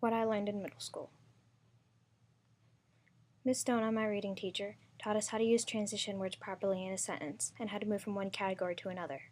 What I learned in middle school. Miss Stona, my reading teacher, taught us how to use transition words properly in a sentence and how to move from one category to another.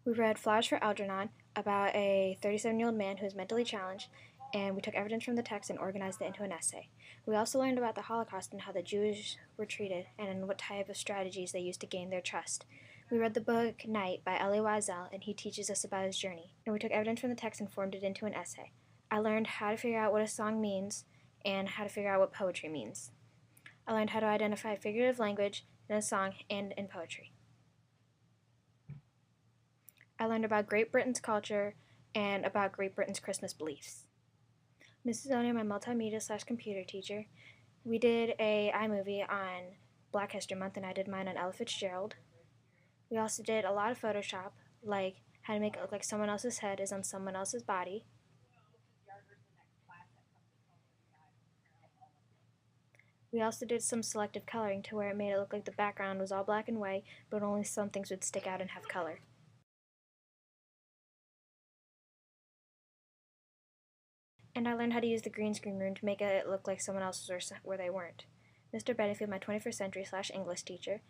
We read Flowers for Algernon about a 37-year-old man who is mentally challenged, and we took evidence from the text and organized it into an essay. We also learned about the Holocaust and how the Jews were treated and what type of strategies they used to gain their trust. We read the book Night by Elie Wiesel, and he teaches us about his journey. And we took evidence from the text and formed it into an essay. I learned how to figure out what a song means and how to figure out what poetry means. I learned how to identify figurative language in a song and in poetry. I learned about Great Britain's culture and about Great Britain's Christmas beliefs. Mrs. Onia, my multimedia/computer teacher, we did a iMovie on Black History Month, and I did mine on Ella Fitzgerald. We also did a lot of Photoshop, like how to make it look like someone else's head is on someone else's body. We also did some selective coloring to where it made it look like the background was all black and white, but only some things would stick out and have color. And I learned how to use the green screen room to make it look like someone else was where they weren't. Mr. Bedingfield, my 21st century/English teacher,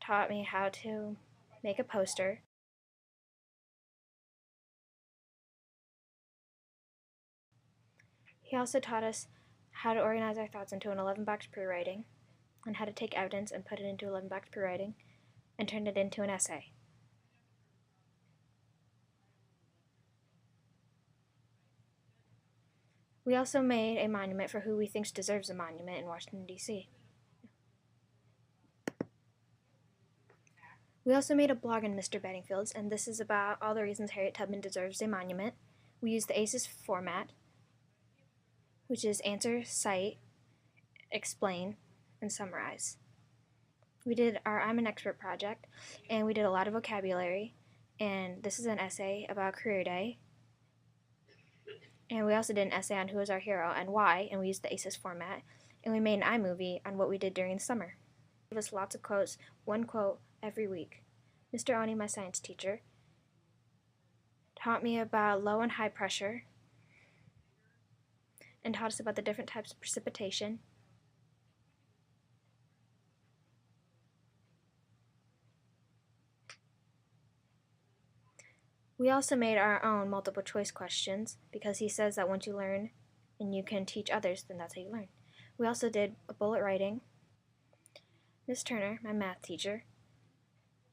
taught me how to make a poster. He also taught us how to organize our thoughts into an 11-box pre-writing, and how to take evidence and put it into 11-box pre-writing and turn it into an essay. We also made a monument for who we think deserves a monument in Washington, D.C. We also made a blog in Mr. Bedingfield's, and this is about all the reasons Harriet Tubman deserves a monument. We used the ACES format, which is answer, cite, explain, and summarize. We did our I'm an Expert project, and we did a lot of vocabulary, and this is an essay about Career Day. And we also did an essay on who is our hero and why, and we used the ACES format, and we made an iMovie on what we did during the summer. He gave us lots of quotes, one quote every week. Mr. Oni, my science teacher, taught me about low and high pressure, and taught us about the different types of precipitation. We also made our own multiple choice questions because he says that once you learn and you can teach others, then that's how you learn. We also did a bullet writing. Miss Turner, my math teacher,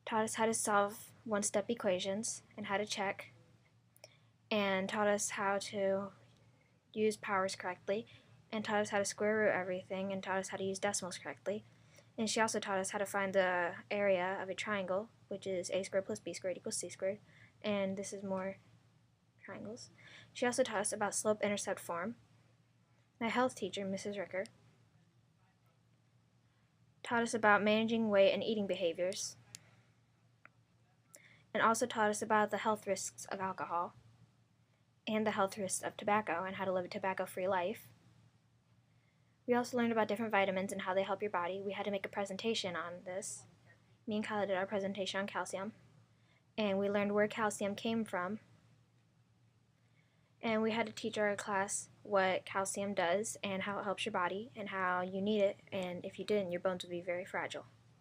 taught us how to solve one-step equations and how to check, and taught us how to use powers correctly, and taught us how to square root everything, and taught us how to use decimals correctly. And she also taught us how to find the area of a triangle, which is a squared plus b squared equals c squared, and this is more triangles. She also taught us about slope-intercept form. My health teacher, Mrs. Ricker, taught us about managing weight and eating behaviors, and also taught us about the health risks of alcohol and the health risks of tobacco and how to live a tobacco-free life. We also learned about different vitamins and how they help your body. We had to make a presentation on this. Me and Kyla did our presentation on calcium, and we learned where calcium came from, and we had to teach our class what calcium does and how it helps your body and how you need it, and if you didn't, your bones would be very fragile.